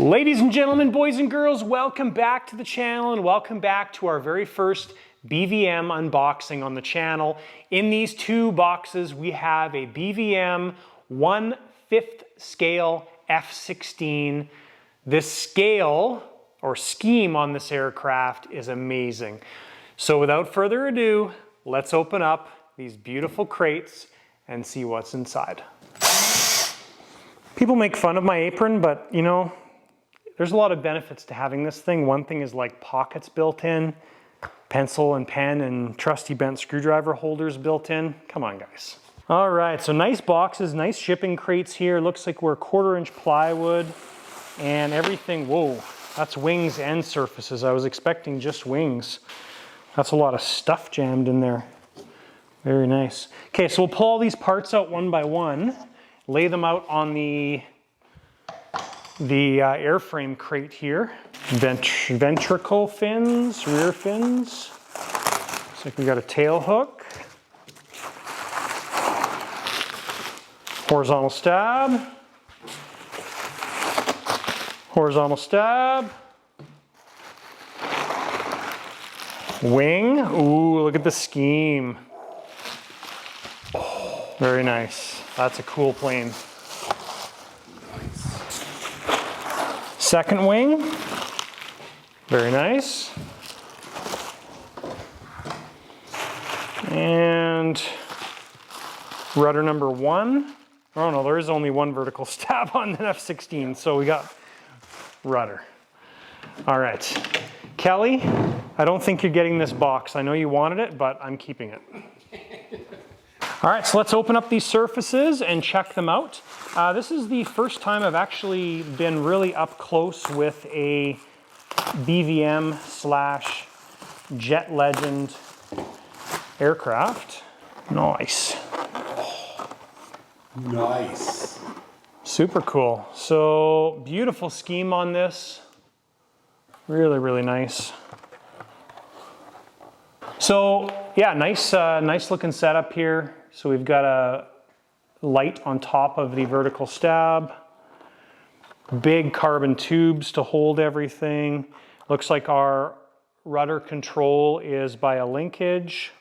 Ladies and gentlemen, boys and girls, welcome back to the channel and welcome back to our very first BVM unboxing on the channel. In these two boxes, we have a BVM 1/5 scale F-16. This scale or scheme on this aircraft is amazing. So without further ado, let's open up these beautiful crates and see what's inside. People make fun of my apron, but you know, there's a lot of benefits to having this thing. One thing is like pockets built in, pencil and pen and trusty bent screwdriver holders built in. Come on, guys. All right, so nice boxes, nice shipping crates here. Looks like we're 1/4 inch plywood and everything. Whoa, that's wings and surfaces. I was expecting just wings. That's a lot of stuff jammed in there. Very nice. Okay, so we'll pull all these parts out one by one, lay them out on the airframe crate here. Ventricle fins, rear fins. Looks like we got a tail hook. Horizontal stab. Horizontal stab. Wing. Ooh, look at the scheme. Oh, very nice. That's a cool plane. Second wing, very nice. And rudder number 1. Oh no, there is only one vertical stab on the F-16, so we got rudder. All right, Kelly, I don't think you're getting this box. I know you wanted it, but I'm keeping it. All right, so let's open up these surfaces and check them out. This is the first time I've actually been really up close with a BVM / Jet Legend aircraft. Nice. Nice. Super cool. So beautiful scheme on this. Really, really nice. So yeah, nice looking setup here. So we've got a light on top of the vertical stab, big carbon tubes to hold everything. Looks like our rudder control is by a linkage,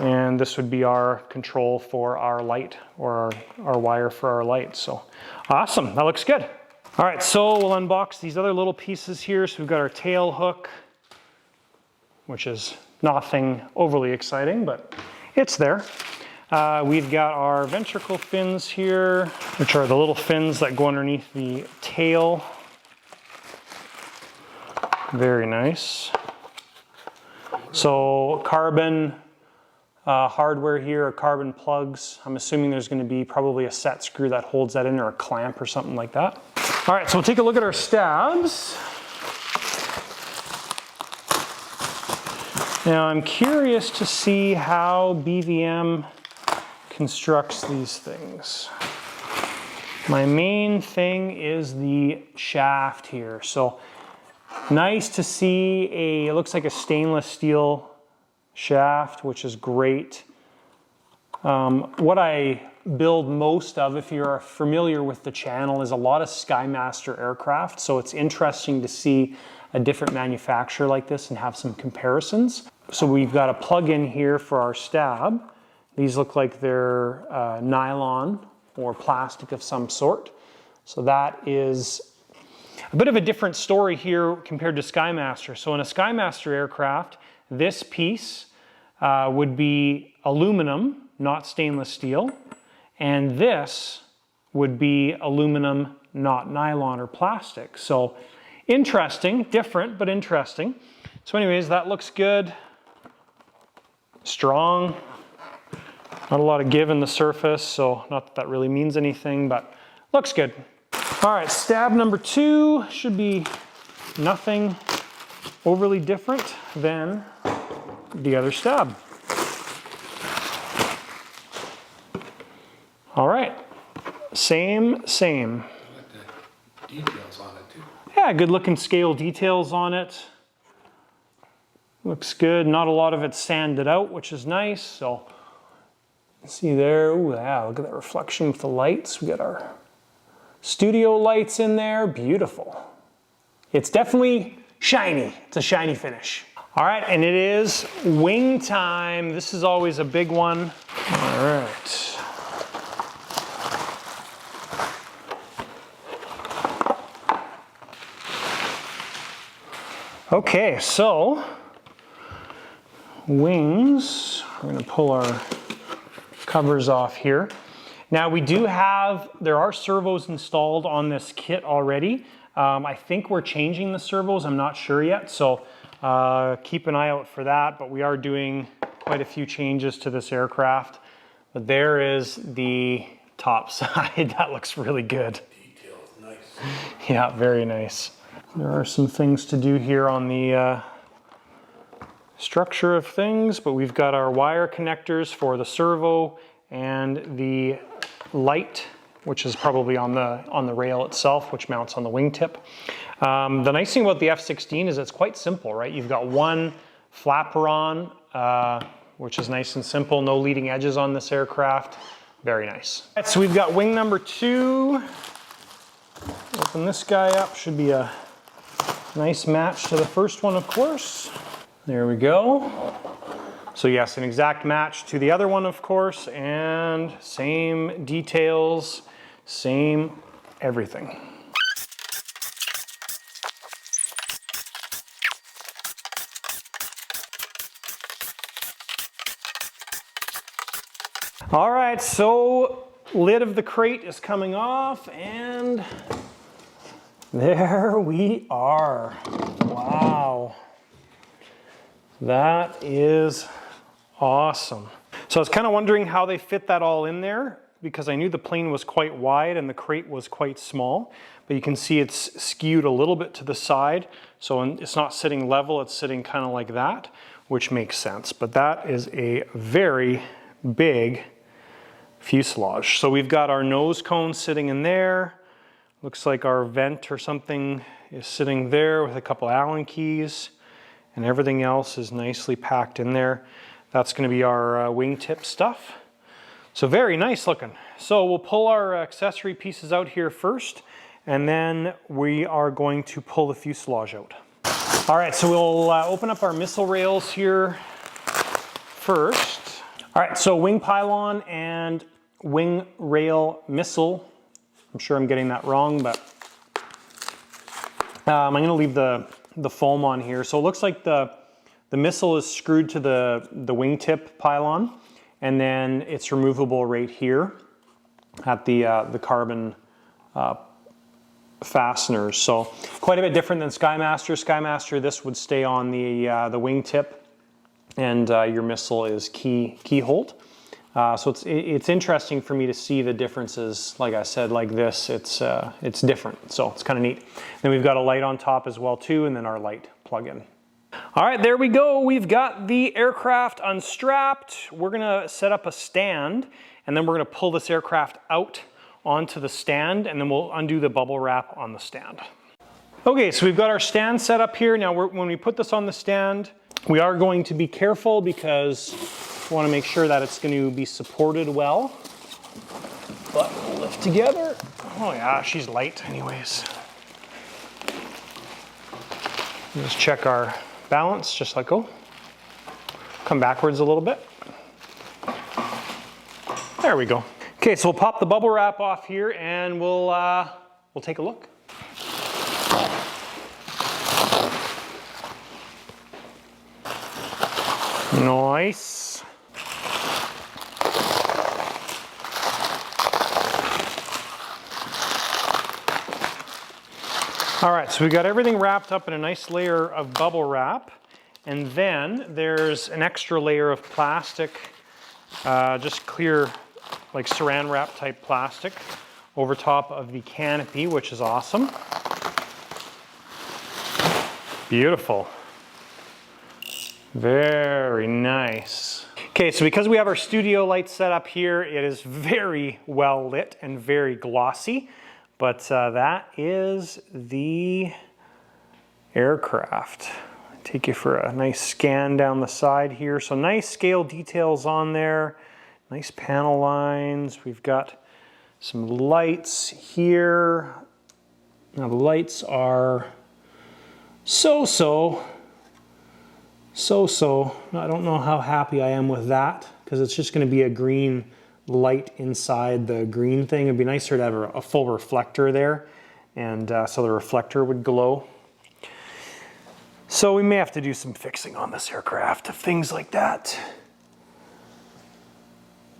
and this would be our control for our light, or our wire for our light. So awesome, that looks good. All right, so we'll unbox these other little pieces here. So we've got our tail hook, which is nothing overly exciting, but it's there. We've got our ventricle fins here, which are the little fins that go underneath the tail. Very nice. So carbon hardware here, or carbon plugs. I'm assuming there's going to be probably a set screw that holds that in, or a clamp or something like that. All right, so we'll take a look at our stabs. Now I'm curious to see how BVM constructs these things. My main thing is the shaft here. So nice to see it looks like a stainless steel shaft, which is great. What I build most of, if you're familiar with the channel, is a lot of Skymaster aircraft. So it's interesting to see a different manufacturer like this and have some comparisons. So we've got a plug-in here for our stab. These look like they're nylon or plastic of some sort. So that is a bit of a different story here compared to Skymaster. So in a Skymaster aircraft, this piece would be aluminum, not stainless steel. And this would be aluminum, not nylon or plastic. So interesting, different, but interesting. So anyways, that looks good. Strong. Not a lot of give in the surface, so not that that really means anything, but looks good. All right, stab number 2 should be nothing overly different than the other stab. All right, same. I like the details on it too. Yeah, good looking scale details on it. Looks good. Not a lot of it sanded out, which is nice. So see there, ooh, yeah, look at that reflection with the lights. We got our studio lights in there, beautiful. It's definitely shiny, it's a shiny finish. All right, and it is wing time. This is always a big one. All right. Okay, so wings, we're gonna pull our covers off here. Now we do have, there are servos installed on this kit already. I think we're changing the servos, I'm not sure yet, so keep an eye out for that, but we are doing quite a few changes to this aircraft. But there is the top side, that looks really good. Details, nice. Yeah, very nice. There are some things to do here on the structure of things, but we've got our wire connectors for the servo and the light, which is probably on the rail itself, which mounts on the wingtip. The nice thing about the F-16 is it's quite simple, right? You've got one flapper on, which is nice and simple, no leading edges on this aircraft. Very nice. All right, so we've got wing number 2. Open this guy up, should be a nice match to the first one, of course. There we go. So yes, an exact match to the other one, of course, and same details, same everything. All right, so lid of the crate is coming off, and there we are. Wow. That is awesome. So I was kind of wondering how they fit that all in there, because I knew the plane was quite wide and the crate was quite small, but you can see it's skewed a little bit to the side. So it's not sitting level, it's sitting kind of like that, which makes sense. But that is a very big fuselage. So we've got our nose cone sitting in there. Looks like our vent or something is sitting there with a couple Allen keys, and everything else is nicely packed in there. That's going to be our wingtip stuff. So very nice looking. So we'll pull our accessory pieces out here first, and then we are going to pull the fuselage out. All right, so we'll open up our missile rails here first. All right, so wing pylon and wing rail missile. I'm sure I'm getting that wrong, but I'm going to leave the foam on here. So it looks like the missile is screwed to the wingtip pylon, and then it's removable right here at the carbon fasteners. So quite a bit different than Skymaster. Skymaster, this would stay on the wingtip, and your missile is key hold. So it's interesting for me to see the differences. Like I said, like this, it's different. So it's kind of neat. Then we've got a light on top as well too, and then our light plug-in. All right, there we go. We've got the aircraft unstrapped. We're gonna set up a stand, and then we're gonna pull this aircraft out onto the stand, and then we'll undo the bubble wrap on the stand. Okay, so we've got our stand set up here. Now when we put this on the stand, we are going to be careful because we want to make sure that it's going to be supported well. But we'll lift together. Oh yeah, she's light anyways. Just check our balance, just let go. Come backwards a little bit. There we go. Okay, so we'll pop the bubble wrap off here, and we'll take a look. Nice. All right, so we got everything wrapped up in a nice layer of bubble wrap, and then there's an extra layer of plastic, just clear, like saran wrap type plastic over top of the canopy, which is awesome. Beautiful. Very nice. Okay, so because we have our studio lights set up here, it is very well lit and very glossy, but that is the aircraft. Take you for a nice scan down the side here. So nice scale details on there, nice panel lines. We've got Some lights here. Now the lights are so-so. I don't know how happy I am with that because it's just going to be a green light inside the green thing. It'd be nicer to have a full reflector there, and so the reflector would glow. So we may have to do some fixing on this aircraft, things like that.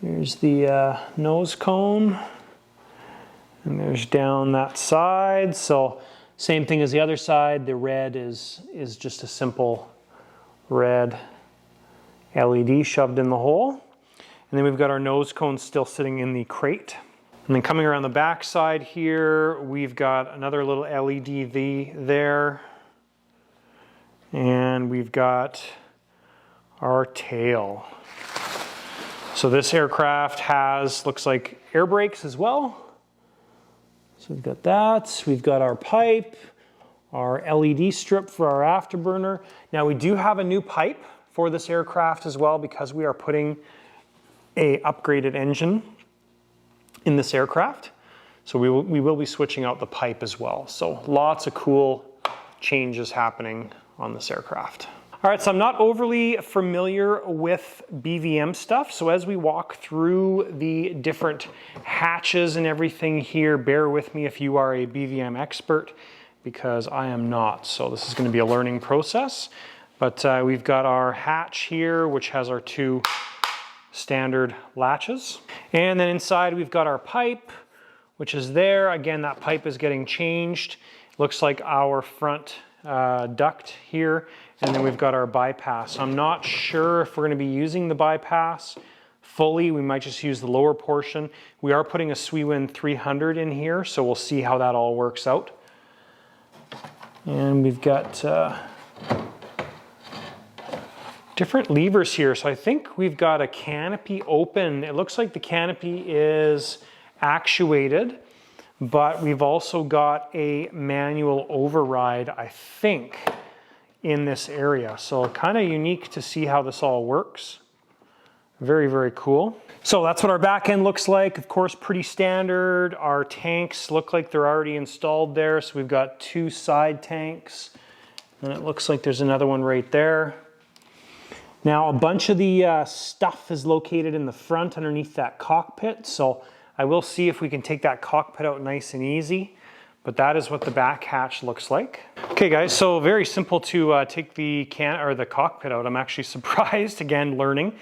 Here's the nose cone, and there's down that side. So same thing as the other side. The red is just a simple red LED shoved in the hole. And then we've got our nose cone still sitting in the crate. And then coming around the back side here, we've got another little LED there. And we've got our tail. So this aircraft has, looks like, air brakes as well. So we've got that. We've got our pipe, our LED strip for our afterburner. Now we do have a new pipe for this aircraft as well because we are putting a upgraded engine in this aircraft. So we will be switching out the pipe as well. So lots of cool changes happening on this aircraft. All right, so I'm not overly familiar with BVM stuff. So as we walk through the different hatches and everything here, bear with me if you are a BVM expert, because I am not. So this is going to be a learning process. But we've got our hatch here, which has our two standard latches. And then inside we've got our pipe, which is there. Again, that pipe is getting changed. Looks like our front duct here. And then we've got our bypass. I'm not sure if we're going to be using the bypass fully. We might just use the lower portion. We are putting a Swiwin 300 in here, so we'll see how that all works out. And we've got different levers here. So I think we've got a canopy open. It looks like the canopy is actuated, but we've also got a manual override, I think, in this area. So kind of unique to see how this all works. Very, very cool. So that's what our back end looks like. Of course, pretty standard. Our tanks look like they're already installed there. So we've got two side tanks, and it looks like there's another one right there. Now, a bunch of the stuff is located in the front underneath that cockpit. So I will see if we can take that cockpit out nice and easy. But that is what the back hatch looks like. Okay guys, so very simple to take the cockpit out. I'm actually surprised, again, learning.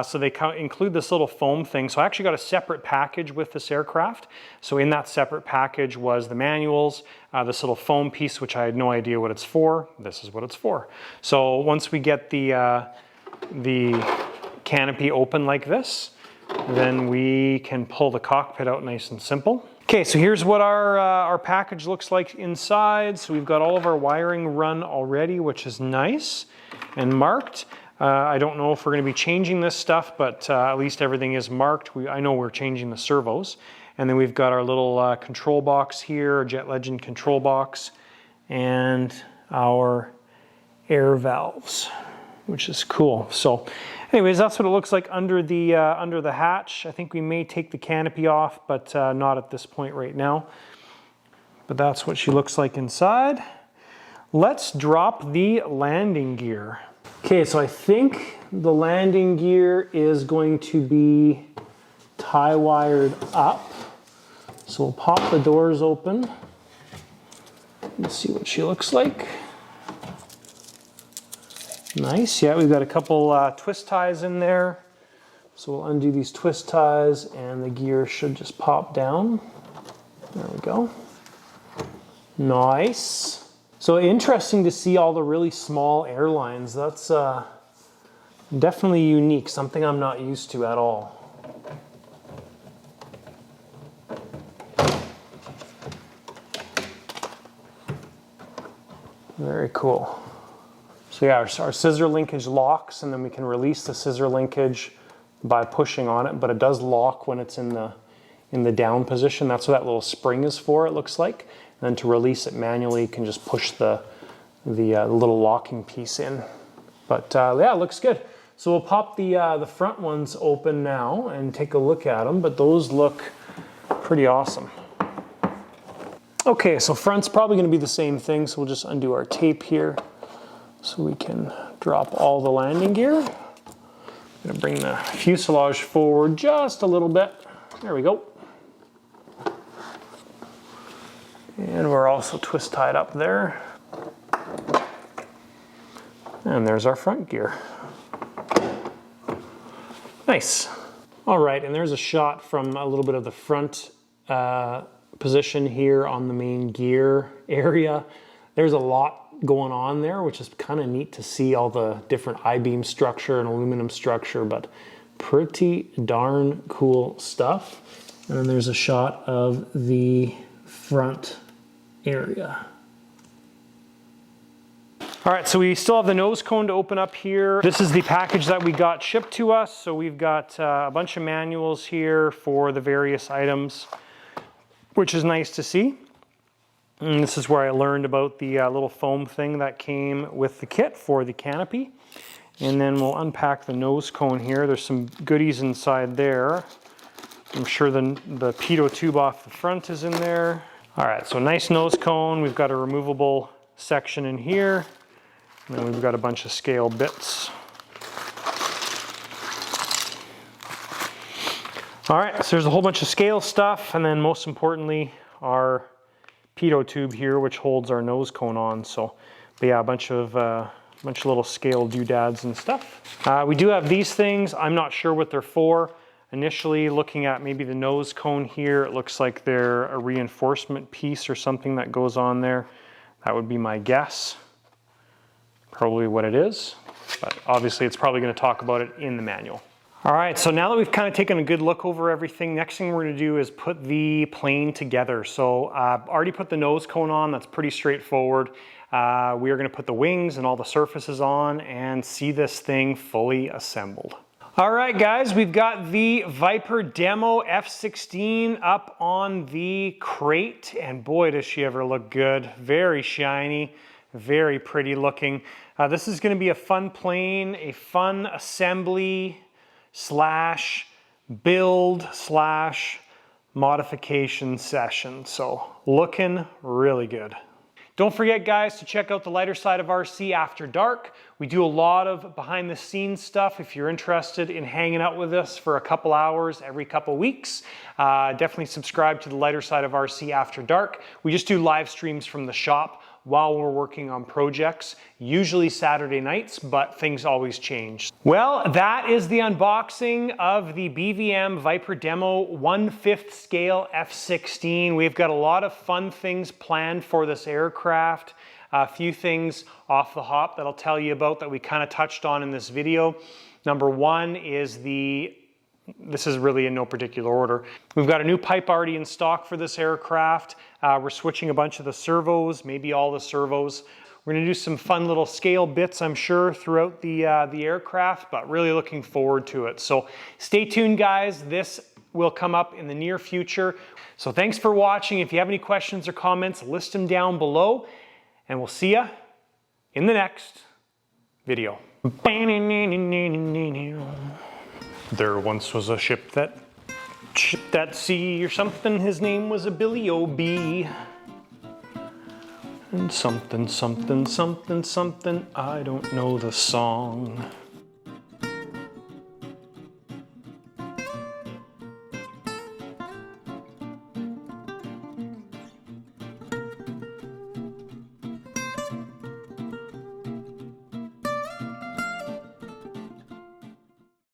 So they include this little foam thing. So I actually got a separate package with this aircraft. So in that separate package was the manuals, this little foam piece, which I had no idea what it's for. This is what it's for. So once we get the canopy open like this, then we can pull the cockpit out nice and simple. Okay, so here's what our package looks like inside. So we've got all of our wiring run already, which is nice and marked. I don't know if we're going to be changing this stuff, but at least everything is marked. I know we're changing the servos. And then we've got our little control box here, Jet Legend control box, and our air valves, which is cool. So anyways, that's what it looks like under the hatch. I think we may take the canopy off, but not at this point right now. But that's what she looks like inside. Let's drop the landing gear. Okay, so I think the landing gear is going to be tie wired up. So we'll pop the doors open and see what she looks like. Nice, yeah, we've got a couple twist ties in there. So we'll undo these twist ties and the gear should just pop down. There we go. Nice. So interesting to see all the really small airlines. That's definitely unique, something I'm not used to at all. Very cool. So yeah, our scissor linkage locks, and then we can release the scissor linkage by pushing on it, but it does lock when it's in the down position. That's what that little spring is for, it looks like. And then to release it manually, you can just push the little locking piece in. But yeah, it looks good. So we'll pop the front ones open now and take a look at them, but those look pretty awesome. Okay, so front's probably gonna be the same thing, so we'll just undo our tape here so we can drop all the landing gear. I'm gonna bring the fuselage forward just a little bit. There we go. And we're also twist tied up there. And there's our front gear. Nice. All right, and there's a shot from a little bit of the front position here on the main gear area. There's a lot going on there, which is kind of neat to see all the different I-beam structure and aluminum structure, but pretty darn cool stuff. And then there's a shot of the front area. All right, so we still have the nose cone to open up here. This is the package that we got shipped to us. So we've got a bunch of manuals here for the various items, which is nice to see. And this is where I learned about the little foam thing that came with the kit for the canopy. And then we'll unpack the nose cone here. There's some goodies inside there. I'm sure the pitot tube off the front is in there. All right, so nice nose cone. We've got a removable section in here. And then we've got a bunch of scale bits. All right, so there's a whole bunch of scale stuff, and then most importantly, our pitot tube here, which holds our nose cone on. So, but yeah, a bunch of little scale doodads and stuff. We do have these things. I'm not sure what they're for. Initially, looking at maybe the nose cone here, it looks like they're a reinforcement piece or something that goes on there. That would be my guess. Probably what it is, but obviously it's probably going to talk about it in the manual. All right, so now that we've kind of taken a good look over everything, next thing we're going to do is put the plane together. So I've already put the nose cone on. That's pretty straightforward. We are going to put the wings and all the surfaces on and see this thing fully assembled. All right, guys, we've got the Viper Demo F16 up on the crate, and boy, does she ever look good. Very shiny, very pretty looking. This is going to be a fun plane, a fun assembly slash build slash modification session. So looking really good. Don't forget, guys, to check out the Lighter Side of RC After Dark. We do a lot of behind the scenes stuff. If you're interested in hanging out with us for a couple hours every couple weeks, definitely subscribe to the Lighter Side of RC After Dark. We just do live streams from the shop while we're working on projects, usually Saturday nights, but things always change. Well, that is the unboxing of the BVM Viper Demo 1/5 scale F16. We've got a lot of fun things planned for this aircraft. A few things off the hop that I'll tell you about that we kind of touched on in this video. Number one is this is really in no particular order. We've got a new pipe already in stock for this aircraft. We're switching a bunch of the servos, maybe all the servos. We're gonna do some fun little scale bits, I'm sure, throughout the aircraft, but really looking forward to it. So stay tuned, guys. This will come up in the near future. So thanks for watching. If you have any questions or comments, list them down below, and we'll see ya in the next video. There once was a ship that shipped at sea or something. His name was a Billy O.B. And something, something, something, something. I don't know the song.